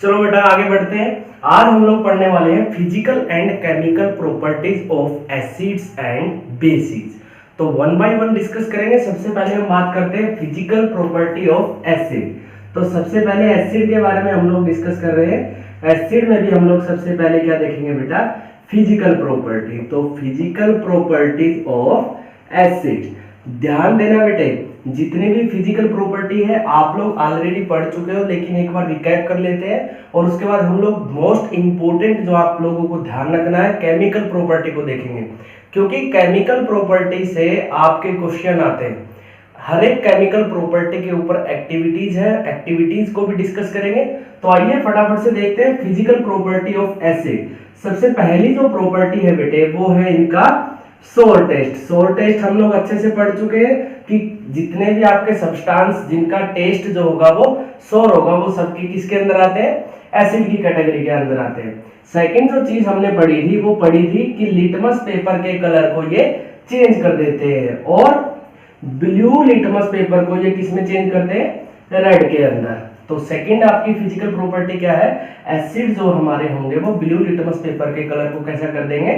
चलो बेटा आगे बढ़ते हैं। आज हम लोग पढ़ने वाले हैं physical and chemical properties of acids and bases. तो वन बाय वन डिस्कस करेंगे। सबसे पहले हम बात करते हैं फिजिकल प्रॉपर्टी ऑफ एसिड। तो सबसे पहले एसिड के बारे में हम लोग डिस्कस कर रहे हैं। एसिड में भी हम लोग सबसे पहले क्या देखेंगे बेटा, फिजिकल प्रॉपर्टी। तो फिजिकल प्रॉपर्टीज ऑफ एसिड, ध्यान देना बेटे, जितनी भी फिजिकल प्रॉपर्टी है आप लोग ऑलरेडी पढ़ चुके हो, लेकिन एक बार रिकैप कर लेते हैं और उसके बाद हम लोग मोस्ट इंपोर्टेंट जो आप लोगों को ध्यान रखना है केमिकल प्रॉपर्टी को देखेंगे, क्योंकि केमिकल प्रॉपर्टी से आपके क्वेश्चन आते हैं। हर एक केमिकल प्रॉपर्टी के ऊपर एक्टिविटीज है, एक्टिविटीज को भी डिस्कस करेंगे। तो आइए फटाफट से देखते हैं फिजिकल प्रॉपर्टी ऑफ एसिड। सबसे पहली जो प्रॉपर्टी है बेटे वो है इनका सोर टेस्ट। सोर टेस्ट हम लोग अच्छे से पढ़ चुके हैं कि जितने भी आपके सब्सटेंस जिनका टेस्ट जो होगा वो सोर होगा, वो सबके किसके अंदर आते हैं, एसिड की कैटेगरी के अंदर आते हैं। सेकंड जो चीज हमने पढ़ी थी वो पढ़ी थी कि लिटमस पेपर के कलर को ये चेंज कर देते हैं, और ब्लू लिटमस पेपर को ये किस में चेंज करते हैं, रेड के अंदर। तो सेकंड आपकी फिजिकल प्रॉपर्टी क्या है, एसिड जो हमारे होंगे वो ब्लू लिटमस पेपर के कलर को कैसा कर देंगे,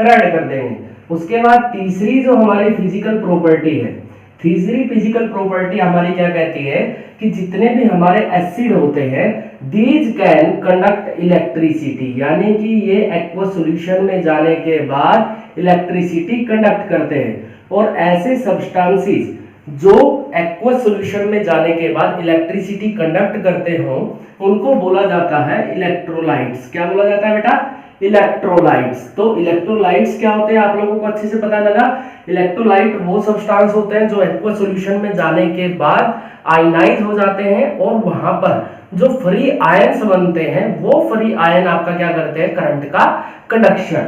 रेड कर देंगे। उसके बाद तीसरी जो हमारी फिजिकल प्रॉपर्टी है, तीसरी फिजिकल प्रॉपर्टी हमारी क्या कहती है कि जितने भी हमारे एसिड होते हैं दीज कैन कंडक्ट इलेक्ट्रिसिटी, यानी कि ये एक्वस सॉल्यूशन में जाने के बाद इलेक्ट्रिसिटी कंडक्ट करते हैं। और ऐसे सब्सटेंसेस जो एक्वस सॉल्यूशन में जाने के बाद इलेक्ट्रिसिटी कंडक्ट करते हो उनको बोला जाता है इलेक्ट्रोलाइट्स। क्या बोला जाता है बेटा, इलेक्ट्रोलाइट्स। तो इलेक्ट्रोलाइट्स क्या होते हैं आप लोगों को अच्छे से पता लगा। इलेक्ट्रोलाइट वो सब्सटेंस होते हैं जो एक्वस सॉल्यूशन में जाने के बाद आयनाइज हो जाते हैं, और वहां पर जो फ्री आयंस बनते हैं वो फ्री आयन आपका क्या करते हैं, करंट का कंडक्शन।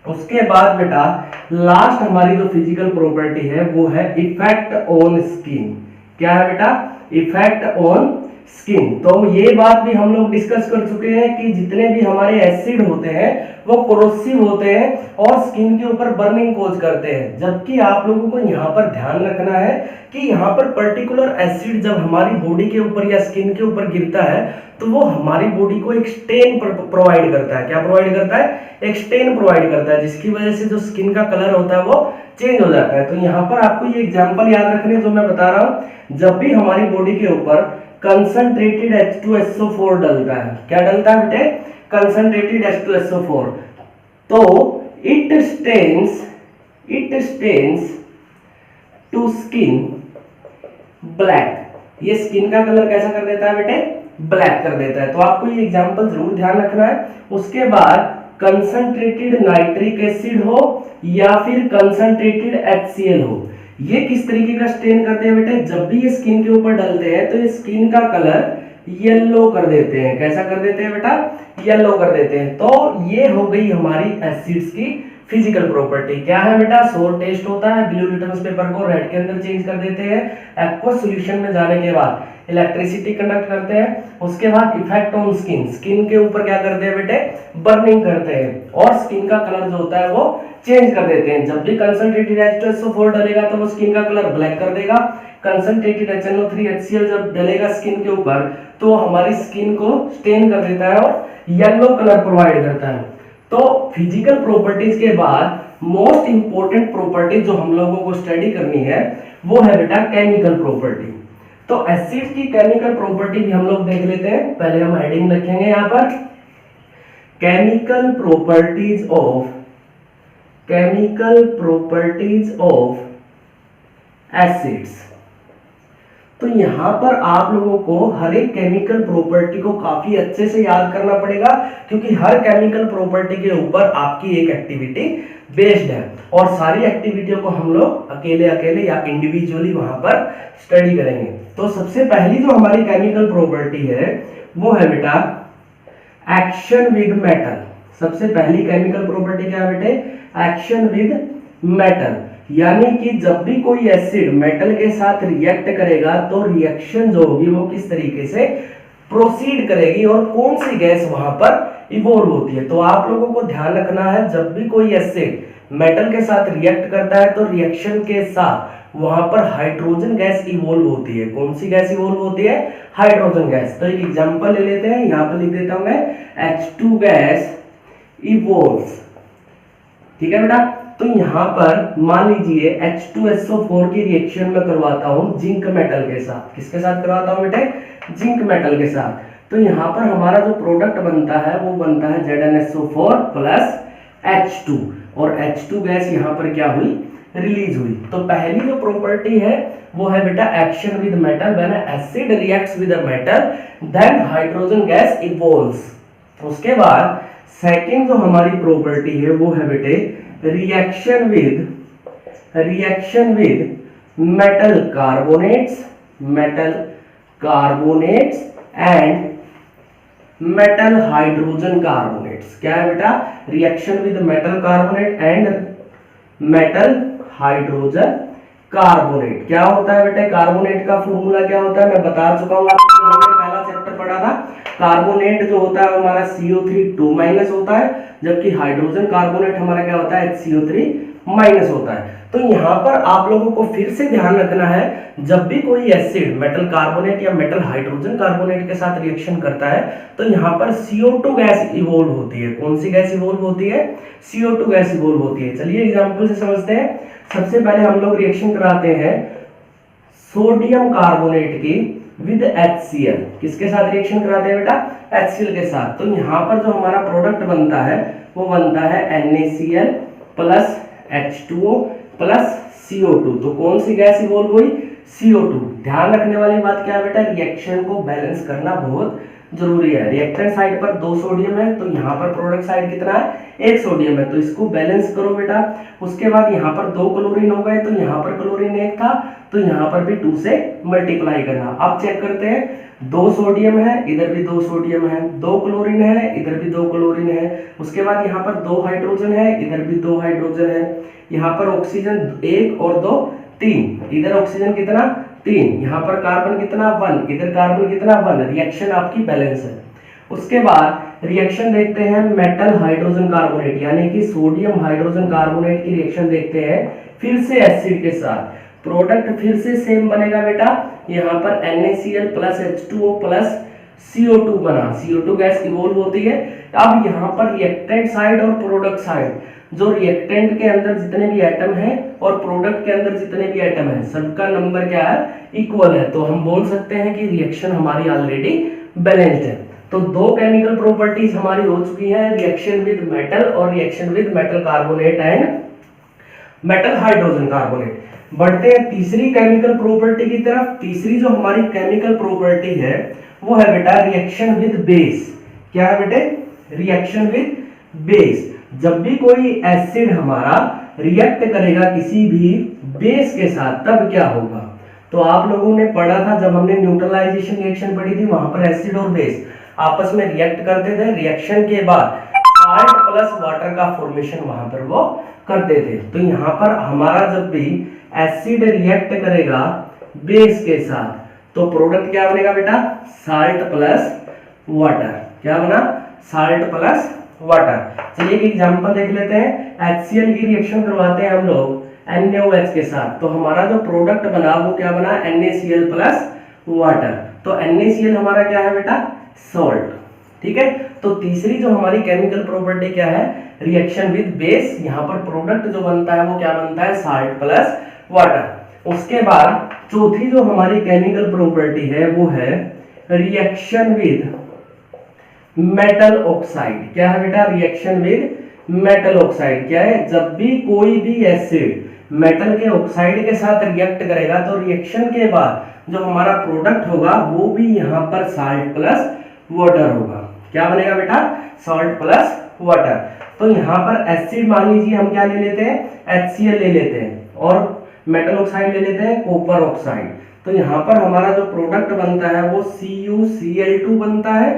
उसके बाद बेटा लास्ट हमारी जो फिजिकल प्रॉपर्टी है वो है इफेक्ट ऑन स्किन। क्या है बेटा, इफेक्ट ऑन स्किन। तो ये बात भी हम लोग डिस्कस कर चुके हैं कि जितने भी हमारे एसिड होते हैं वो कोरोसिव होते हैं और स्किन के ऊपर बर्निंग कोज करते हैं। जबकि आप लोगों को यहाँ पर ध्यान रखना है कि यहाँ पर पर्टिकुलर एसिड जब हमारी बॉडी के ऊपर या स्किन के ऊपर गिरता है तो वो हमारी बॉडी को एक स्टेन प्रोवाइड करता है। क्या प्रोवाइड करता है, एक स्टेन प्रोवाइड करता है, जिसकी वजह से जो स्किन का कलर होता है वो चेंज हो जाता है। तो यहाँ पर आपको ये एग्जांपल याद रखने जो मैं बता रहा हूँ, जब भी हमारी बॉडी के ऊपर कंसंट्रेटेड H2SO4 डलता है, क्या डलता है बेटे, कंसंट्रेटेड H2SO4, तो it stains to skin black. ये स्किन का कलर कैसा कर देता है बेटे, ब्लैक कर देता है। तो आपको ये एग्जांपल जरूर ध्यान रखना है। उसके बाद कंसंट्रेटेड नाइट्रिक एसिड हो या फिर कंसंट्रेटेड HCl हो, ये किस तरीके का स्टेन करते हैं बेटे, जब भी ये स्किन के ऊपर डलते हैं तो ये स्किन का कलर येलो कर देते हैं। कैसा कर देते हैं बेटा, येलो कर देते हैं। तो ये हो गई हमारी एसिड्स की फिजिकल प्रॉपर्टी। क्या है बेटा, सोर टेस्ट होता है, ब्लू लिटमस पेपर को रेड के अंदर चेंज कर देते हैं, एक्वस सॉल्यूशन में जाने के बाद इलेक्ट्रिसिटी कंडक्ट करते हैं। उसके बाद इफेक्ट ऑन स्किन, स्किन के ऊपर क्या करते हैं बेटे, बर्निंग करते हैं, और स्किन का कलर जो होता है वो चेंज कर देते हैं। जब भी कंसंट्रेटेड H2SO4 डलेगा तो वो स्किन का कलर ब्लैक कर देगा। कंसंट्रेटेड HNO3 HCl जब डलेगा स्किन के ऊपर तो हमारी स्किन को स्टेन कर देता है और येलो कलर प्रोवाइड करता है। तो फिजिकल प्रॉपर्टीज के बाद मोस्ट इंपोर्टेंट प्रॉपर्टी जो हम लोगों को स्टडी करनी है वो है बेटा केमिकल प्रॉपर्टी। तो एसिड की केमिकल प्रॉपर्टी भी हम लोग देख लेते हैं। पहले हम हेडिंग लिखेंगे यहाँ पर, केमिकल प्रॉपर्टीज ऑफ एसिड्स। तो यहाँ पर आप लोगों को हर एक केमिकल प्रॉपर्टी को काफी अच्छे से याद करना पड़ेगा, क्योंकि हर केमिकल प्रॉपर्टी के ऊपर आपकी एक एक्टिविटी बेस्ड है, और सारी एक्टिविटियों को हम लोग अकेले अकेले या इंडिविजुअली वहां पर स्टडी करेंगे। तो सबसे पहली जो हमारी केमिकल प्रॉपर्टी है वो है बेटा एक्शन विद मेटल। सबसे पहली केमिकल प्रॉपर्टी क्या है बेटे, एक्शन विद मेटल। यानी कि जब भी कोई एसिड मेटल के साथ रिएक्ट करेगा तो रिएक्शन जो होगी वो किस तरीके से प्रोसीड करेगी और कौन सी गैस वहां पर इवोल्व होती है। तो आप लोगों को ध्यान रखना है, जब भी कोई एसिड मेटल के साथ रिएक्ट करता है तो रिएक्शन के साथ वहां पर हाइड्रोजन गैस इवोल्व होती है। कौन सी गैस इवोल्व होती है? Hydrogen gas. तो एक एग्जांपल ले लेते हैं, यहाँ पर लिख देता हूं मैं H2 गैस इवोल्व। ठीक है बेटा। तो यहाँ पर मान लीजिए H2SO4 की रिएक्शन में करवाता हूँ जिंक मेटल के साथ। किसके साथ करवाता हूँ बेटे? जिंक मेटल के साथ। तो यहाँ पर हमारा जो प्रोडक्ट बनता है वो बनता है ZnSO4 प्लस H2, और H2 गैस यहाँ पर क्या हुई? रिलीज हुई। तो पहली जो प्रॉपर्टी है वो है बेटा action with metal, when acid reacts with a metal then hydrogen gas evolves. उसके बाद सेकंड जो हमारी प्रॉपर्टी है वो है बेटे reaction with metal carbonates and metal hydrogen carbonates. क्या है बेटा? Reaction with metal carbonate and metal hydrogen carbonate. क्या होता है बेटे? कार्बोनेट का फॉर्मूला क्या होता है मैं बता चुका हूं आपको, हमने पहला चैप्टर पढ़ा था। कार्बोनेट जो होता है हमारा CO3 2- होता है, जबकि हाइड्रोजन कार्बोनेट हमारा क्या होता है? HCO3- होता है। तो यहाँ पर आप लोगों को फिर से ध्यान रखना है, जब भी कोई एसिड मेटल कार्बोनेट या मेटल हाइड्रोजन कार्बोनेट के साथ रिएक्शन करता है तो यहाँ पर CO2 गैस इवोल्व होती है। कौन सी गैस इवोल्व होती है? CO2 गैस इवोल्व होती है। चलिए एग्जांपल से समझते हैं। सबसे पहले हम लोग रिएक्शन कराते हैं सोडियम कार्बोनेट की विद HCl। किसके साथ रिएक्शन कराते हैं बेटा? HCl के साथ। तो यहाँ पर जो हमारा प्रोडक्ट बनता है वो बनता है NaCl plus H2O plus CO2। तो कौन सी गैस इवॉल्व हुई? CO2। ध्यान रखने वाली बात क्या है बेटा? रिएक्शन को बैलेंस करना बहुत जरूरी है। रिएक्टेंट साइड पर 2 सोडियम है, तो यहाँ पर प्रोडक्ट साइड कितना है? 1 सोडियम है, तो इसको बैलेंस करो बेटा। उसके बाद यहाँ पर 2 क्लोरीन हो गए, तो यहाँ पर क्लोरीन 1 था, तो यहाँ पर भी 2 से मल्टीप्लाई करना। अब चेक करते हैं, 2 सोडियम है, इधर भी 2 सोडियम है, 2 क्लोरीन है, इधर भी 2 क्लोरीन है। उसके बाद यहाँ पर 2 हाइड्रोजन है, इधर भी 2 हाइड्रोजन है। यहाँ पर ऑक्सीजन 1 और 2 3, इधर ऑक्सीजन कितना? 3, यहाँ पर कार्बन कितना? 1, इधर कार्बन कितना? 1। रिएक्शन आपकी बैलेंस है। उसके बाद रिएक्शन देखते हैं मेटल हाइड्रोजन कार्बोनेट, यानी कि सोडियम हाइड्रोजन कार्बोनेट की रिएक्शन देखते हैं फिर से एसिड के साथ। प्रोडक्ट फिर से सेम बनेगा बेटा। यहाँ पर NaCl plus H2O plus CO2 बना, CO2 गैस इवॉल्व होती है। अब यहाँ पर रिएक्टेंट साइड और प्रोडक्ट साइड, जो रिएक्टेंट के अंदर जितने भी एटम हैं और प्रोडक्ट के अंदर जितने भी एटम हैं, सबका नंबर क्या है? इक्वल है। तो हम बोल सकते हैं कि रिएक्शन हमारी ऑलरेडी बैलेंस्ड है। तो 2 केमिकल प्रॉपर्टीज हमारी हो चुकी हैं, रिएक्शन विद मेटल और reaction with metal carbonate and metal hydrogen carbonate. बढ़ते हैं तीसरी केमिकल प्रॉपर्टी की तरफ। तीसरी जो हमारी केमिकल प्रॉपर्टी है वो है बेटा रिएक्शन विद बेस। क्या है बेटे? Reaction with base. जब भी कोई एसिड हमारा रिएक्ट करेगा किसी भी बेस के साथ तब क्या होगा? तो आप लोगों ने पढ़ा था जब हमने न्यूट्रलाइजेशन रिएक्शन पढ़ी थी, वहां पर एसिड और बेस आपस में रिएक्ट करते थे। रिएक्शन के बाद साल्ट प्लस वाटर का फॉर्मेशन वहां पर वो करते थे। तो यहाँ पर हमारा जब भी एसिड रिएक्ट करेगा बेस के साथ तो प्रोडक्ट क्या बनेगा बेटा? Salt plus water. क्या बना? Salt plus water. चलिए एक एग्जांपल देख लेते हैं। HCl की रिएक्शन करवाते हैं हम लोग NaOH के साथ, तो हमारा जो प्रोडक्ट बना वो क्या बना? NaCl plus water. तो NaCl हमारा क्या है बेटा? सॉल्ट। ठीक है। तो तीसरी जो हमारी केमिकल प्रॉपर्टी क्या है? Reaction with base. यहाँ पर प्रोडक्ट जो बनता है वो क्या बनता है? Salt plus water. उसके बाद चौथी जो हमारी केमिकल प्रॉपर्टी है वो है रिएक्शन विद मेटल ऑक्साइड। क्या है बेटा? Reaction with metal oxide. क्या है? जब भी कोई भी एसिड मेटल के ऑक्साइड के साथ रिएक्ट करेगा तो रिएक्शन के बाद जो हमारा प्रोडक्ट होगा वो भी यहाँ पर साल्ट प्लस वाटर होगा। क्या बनेगा बेटा? Salt plus water. तो यहाँ पर एसिड मान लीजिए हम क्या ले लेते हैं? HCl ले लेते हैं, और मेटल ऑक्साइड ले लेते हैं कॉपर ऑक्साइड। तो यहाँ पर हमारा जो प्रोडक्ट बनता है वो CuCl2 बनता है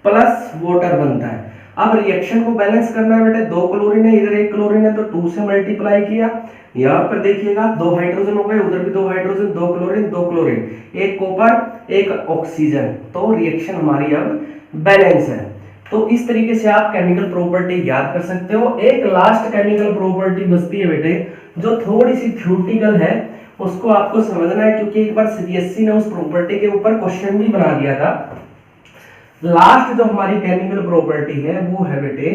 प्लस वाटर बनता है। अब रिएक्शन को बैलेंस करना है बेटे। 2 क्लोरीन है, इधर 1 क्लोरीन है, तो 2 से मल्टीप्लाई किया। यहाँ पर देखिएगा 2 हाइड्रोजन हो गए, उधर भी 2 hydrogen, 2 chlorine, 2 chlorine, 1 copper, 1 oxygen. तो रिएक्शन हमारी अब बैलेंस है। तो इस तरीके से आप केमिकल प्रॉपर्टी याद कर सकते हो। एक लास्ट केमिकल प्रॉपर्टी बचती है बेटे जो थोड़ी सी थ्योरेटिकल है, उसको आपको समझना है, क्योंकि एक बार सीबीएसई ने उस प्रॉपर्टी के ऊपर क्वेश्चन भी बना दिया था। लास्ट जो हमारी केमिकल प्रॉपर्टी है वो है बेटे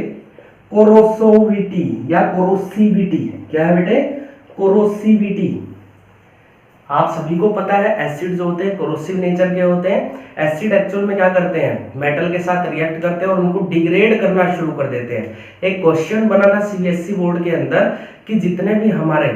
कोरोसिविटी या कोरोसिविटी। क्या है बेटे? कोरोसिविटी। आप सभी को पता है एसिड जो होते हैं कोरोसिव नेचर के होते हैं। एसिड एक्चुअल में क्या करते हैं? मेटल के साथ रिएक्ट करते हैं और उनको डिग्रेड करना शुरू कर देते हैं। एक क्वेश्चन बना था सीबीएसई बोर्ड के अंदर कि जितने भी हमारे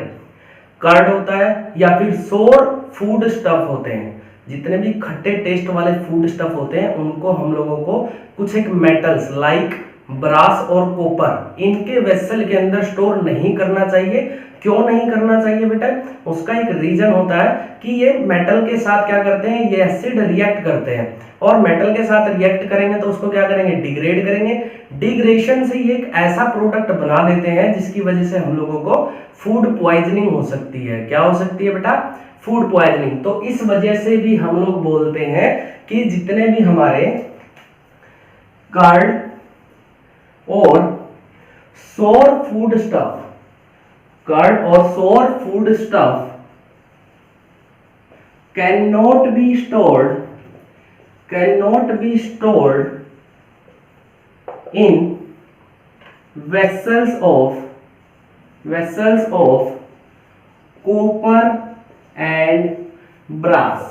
कर्ड होता है या फिर सोर फूड स्टफ होते हैं, जितने भी खट्टे टेस्ट वाले फूड स्टफ होते हैं, उनको हम लोगों को कुछ एक मेटल्स लाइक ब्रास और कॉपर इनके वेसल के अंदर स्टोर नहीं करना चाहिए। क्यों नहीं करना चाहिए बेटा? उसका एक रीजन होता है कि ये मेटल के साथ क्या करते हैं, ये एसिड रिएक्ट करते हैं और मेटल के साथ रिएक्ट करेंगे तो उसको क्या करेंगे? डिग्रेड करेंगे। डिग्रेडेशन से ये एक ऐसा प्रोडक्ट बना देते हैं जिसकी वजह से हम लोगों को फूड पॉइजनिंग हो सकती है। क्या हो सकती है बेटा? Food poisoning. तो इस वजह से भी हम लोग बोलते हैं कि जितने भी हमारे कार्ड और सोर फूड स्टफ, कर्ड और sour food stuff cannot be stored in vessels of copper and brass।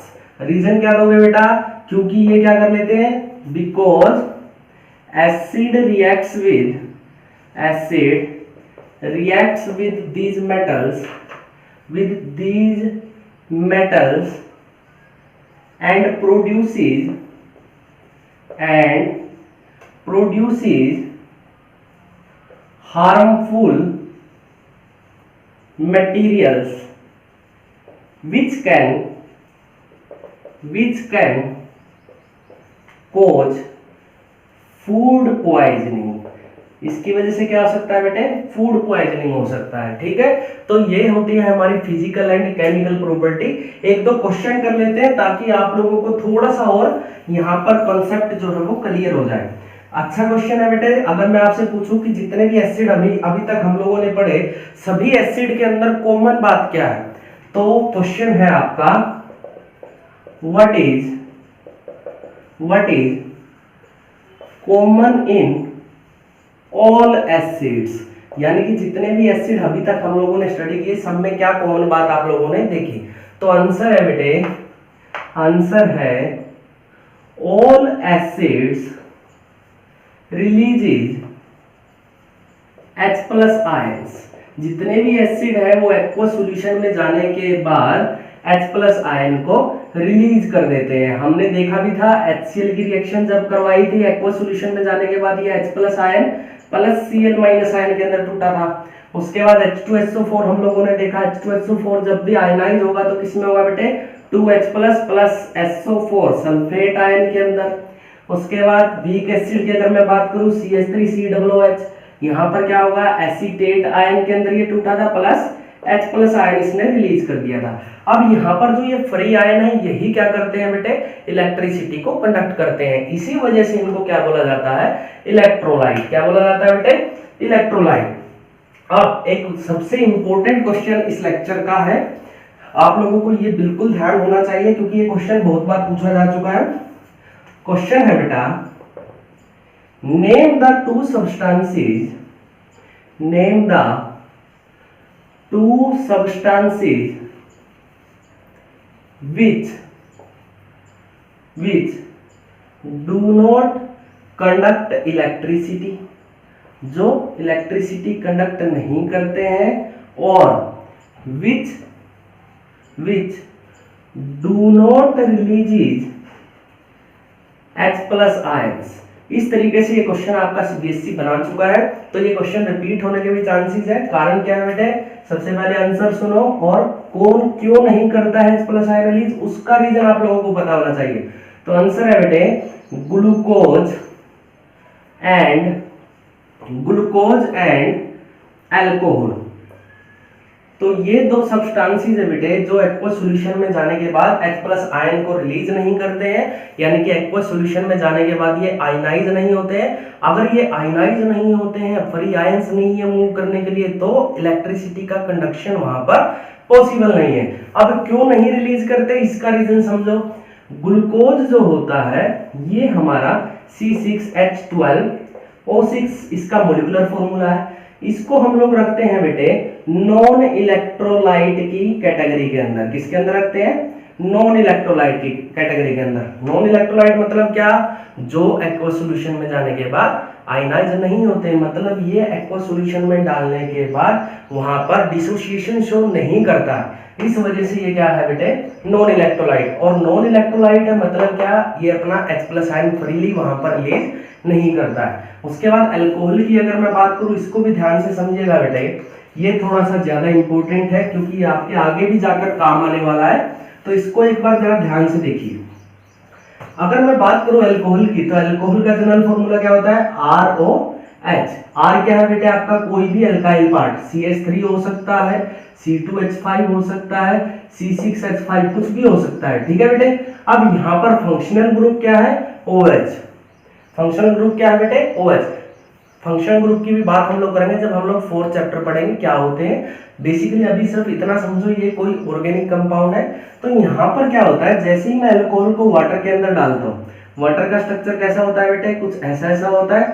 Reason क्या दोगे बेटा? क्योंकि ये क्या कर लेते हैं? Because acid reacts with these metals and produces harmful materials which can cause food poisoning. इसकी वजह से क्या हो सकता है बेटे? फूड पॉइजनिंग हो सकता है। ठीक है, तो ये होती है हमारी फिजिकल एंड केमिकल प्रॉपर्टी। एक दो क्वेश्चन कर लेते हैं ताकि आप लोगों को थोड़ा सा और यहाँ पर कॉन्सेप्ट जो है वो क्लियर हो जाए। अच्छा क्वेश्चन है बेटे, अगर मैं आपसे पूछूं कि जितने भी एसिड अभी तक हम लोगों ने पढ़े, सभी एसिड के अंदर कॉमन बात क्या है? तो क्वेश्चन है आपका what is common in all acids. यानी कि जितने भी एसिड अभी तक हम लोगों ने स्टडी किए, सब में क्या कॉमन बात आप लोगों ने देखी? तो आंसर है बेटे, आंसर है all acids releases H+ ions. जितने भी एसिड है वो एक्वा सॉल्यूशन में जाने के बाद H+ आयन को रिलीज कर देते हैं। हमने देखा भी था HCl की रिएक्शन जब करवाई थी एक्वा सॉल्यूशन में जाने के बाद ये H+ ion plus Cl- ion के अंदर टूटा था। उसके बाद H2SO4 हम लोगों ने देखा, H2SO4 जब भी आयनाइज होगा तो किसमें होगा बेटे? 2H+ plus SO4 sulphate ion के अंदर। उसके बाद वीक एसिड की अगर मैं बात करूं CH3COOH, यहाँ पर क्या होगा? एसीटेट आयन के अंदर ये टूटा था प्लस H+ आयन इसने रिलीज कर दिया था। अब यहाँ पर जो ये फ्री आयन है यही क्या करते हैं बेटे? इलेक्ट्रिसिटी को कंडक्ट करते हैं। इसी वजह से इनको क्या बोला जाता है? इलेक्ट्रोलाइट। क्या बोला जाता है बेटे? इलेक्ट्रोलाइट। अब एक सबसे इंपॉर्टेंट क्वेश्चन इस लेक्चर का है, आप लोगों को ये बिल्कुल ध्यान होना चाहिए क्योंकि ये क्वेश्चन बहुत बार पूछा जा चुका है। क्वेश्चन है बेटा, name the two substances which do not conduct electricity, जो इलेक्ट्रिसिटी कंडक्ट नहीं करते हैं, और which do not release H+ ions. इस तरीके से ये क्वेश्चन आपका सीबीएसई बना चुका है, तो ये क्वेश्चन रिपीट होने के भी चांसेस है। कारण क्या है बेटे? सबसे पहले आंसर सुनो और कौन क्यों नहीं करता है H+ आयन रिलीज, उसका रीजन आप लोगों को पता होना चाहिए। तो आंसर है बेटे ग्लूकोज एंड अल्कोहल। तो ये दो सब्सटेंसेस है बेटे जो एक्वस सॉल्यूशन में जाने के बाद H+ आयन को रिलीज नहीं करते हैं, यानी कि एक्वस सॉल्यूशन में जाने के बाद ये आयनाइज नहीं होते हैं। अगर ये आयनाइज नहीं होते हैं, फ्री आयंस नहीं है मूव करने के लिए, तो इलेक्ट्रिसिटी का कंडक्शन वहां पर पॉसिबल नहीं है। अब क्यों नहीं रिलीज करते, इसका रीजन समझो। ग्लूकोज जो होता है ये हमारा C6H12O6 इसका मोलिकुलर फॉर्मूला है। इसको हम लोग रखते हैं बेटे नॉन इलेक्ट्रोलाइट की कैटेगरी के अंदर। किसके अंदर रखते हैं? नॉन इलेक्ट्रोलाइट की कैटेगरी के अंदर। नॉन इलेक्ट्रोलाइट मतलब क्या? जो एक्वस सॉल्यूशन में जाने के बाद आयनाइज नहीं होते, मतलब ये एक्वस सॉल्यूशन में डालने के बाद वहां पर डिसोसिएशन शो नहीं करता। इस वजह से ये क्या है बेटे? Non electrolyte. और नॉन इलेक्ट्रोलाइट है मतलब क्या? ये अपना H+ आयन फ्रीली वहां पर रिलीज नहीं करता है। उसके बाद अल्कोहल की अगर मैं बात करूं, इसको भी ध्यान से समझिएगा बेटे, ये थोड़ा सा ज्यादा इंपॉर्टेंट है क्योंकि आपके आगे भी जाकर काम आने वाला है, तो इसको एक बार जरा ध्यान से देखिए। अगर मैं बात करूं अल्कोहल की, तो अल्कोहल का जनरल फॉर्मूला क्या होता है? ROH। R क्या है बेटे? आपका कोई भी अल्काइल पार्ट, CH3 हो सकता है, C2H5 हो सकता है, C6H5 कुछ भी हो सकता है, ठीक है बेटे। अब यहाँ पर फंक्शनल ग्रुप क्या है? OH। फंक्शनल ग्रुप क्या है बेटे? OH। फंक्शनल ग्रुप की भी बात हम लोग करेंगे जब हम लोग 4th चैप्टर पढ़ेंगे क्या होते हैं। बेसिकली अभी सिर्फ इतना समझो ये कोई ऑर्गेनिक कंपाउंड है। तो यहाँ पर क्या होता है, जैसे ही मैं अल्कोहल को वाटर के अंदर डालता हूँ, वाटर का स्ट्रक्चर कैसा होता है बेटे? कुछ ऐसा ऐसा होता है,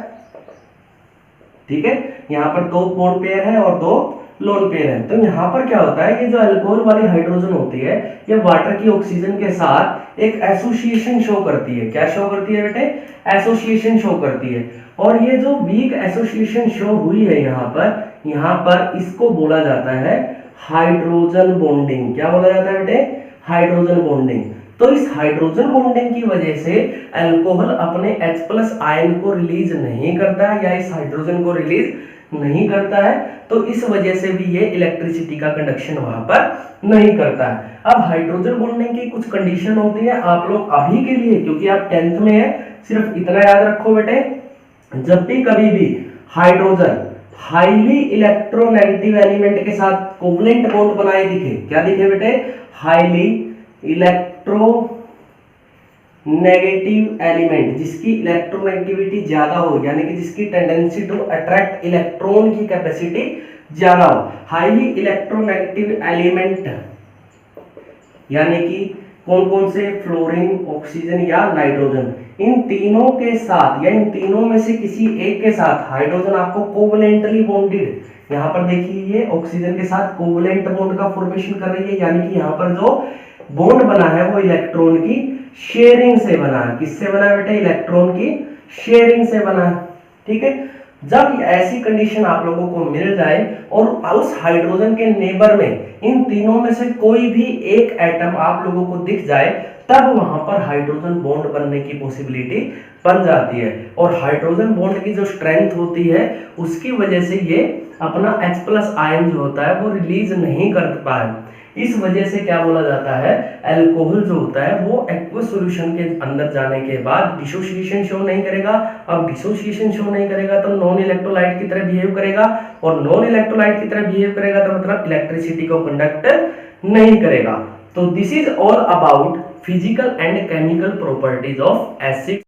ठीक है। यहाँ पर 2 बोन पेयर है और 2 लोन पेयर है। तो यहाँ पर क्या होता है, ये जो अल्कोहल वाली हाइड्रोजन होती है, ये वाटर की ऑक्सीजन के साथ एक एसोसिएशन शो करती है। क्या शो करती है बेटे? एसोसिएशन शो करती है। और ये जो वीक एसोसिएशन शो हुई है यहाँ पर इसको बोला जाता है हाइड्रोजन बॉन्डिंग। क्या बोला जाता है बेटे? Hydrogen bonding. तो इस हाइड्रोजन बॉन्डिंग की वजह से अल्कोहल अपने H+ आयन को रिलीज नहीं करता है, या इस हाइड्रोजन को रिलीज नहीं करता है, तो इस वजह से भी ये इलेक्ट्रिसिटी का कंडक्शन वहां पर नहीं करता है। अब हाइड्रोजन बॉन्डिंग की कुछ कंडीशन होती है, आप लोग अभी के लिए, क्योंकि आप 10th में है, सिर्फ इतना याद रखो बेटे, जब भी कभी भी हाइड्रोजन हाईली इलेक्ट्रोनेगेटिव एलिमेंट के साथ कोवलेंट बॉन्ड बनाए दिखे, क्या दिखे बेटे? हाईली इलेक्ट्रो नेगेटिव एलिमेंट, जिसकी इलेक्ट्रोनेगेटिविटी ज्यादा हो, यानी कि जिसकी टेंडेंसी टू अट्रैक्ट इलेक्ट्रॉन की कैपेसिटी ज्यादा हो। हाईली इलेक्ट्रोनेगेटिव एलिमेंट यानी कि कौन कौन से? फ्लोरीन, ऑक्सीजन या नाइट्रोजन। इन तीनों के साथ या इन तीनों में से किसी एक के साथ हाइड्रोजन आपको कोवलेंटली बॉन्डेड, यहाँ पर देखिए ये ऑक्सीजन के साथ कोवलेंट बॉन्ड का फॉर्मेशन कर रही है, यानी कि यहाँ पर जो बॉन्ड बना है वो इलेक्ट्रॉन की शेयरिंग से बना है। किससे बना है बेटे? इलेक्ट्रॉन की शेयरिंग से बना है, ठीक है। जब ऐसी कंडीशन आप लोगों को मिल जाए और उस हाइड्रोजन के नेबर में इन तीनों में से कोई भी एक एटम आप लोगों को दिख जाए, तब वहां पर हाइड्रोजन बॉन्ड बनने की पॉसिबिलिटी बन जाती है। और हाइड्रोजन बॉन्ड की जो स्ट्रेंथ होती है उसकी वजह से ये अपना H+ आयन जो होता है वो रिलीज नहीं कर पाए। इस वजह से क्या बोला जाता है, अल्कोहल जो होता है वो एक्वस सॉल्यूशन के अंदर जाने के बाद डिसोसिएशन शो नहीं करेगा। अब डिसोसिएशन शो नहीं करेगा तो नॉन इलेक्ट्रोलाइट की तरह बिहेव करेगा, और नॉन इलेक्ट्रोलाइट की तरह बिहेव करेगा तो मतलब इलेक्ट्रिसिटी को कंडक्ट नहीं करेगा। तो this is all about physical and chemical properties of acid.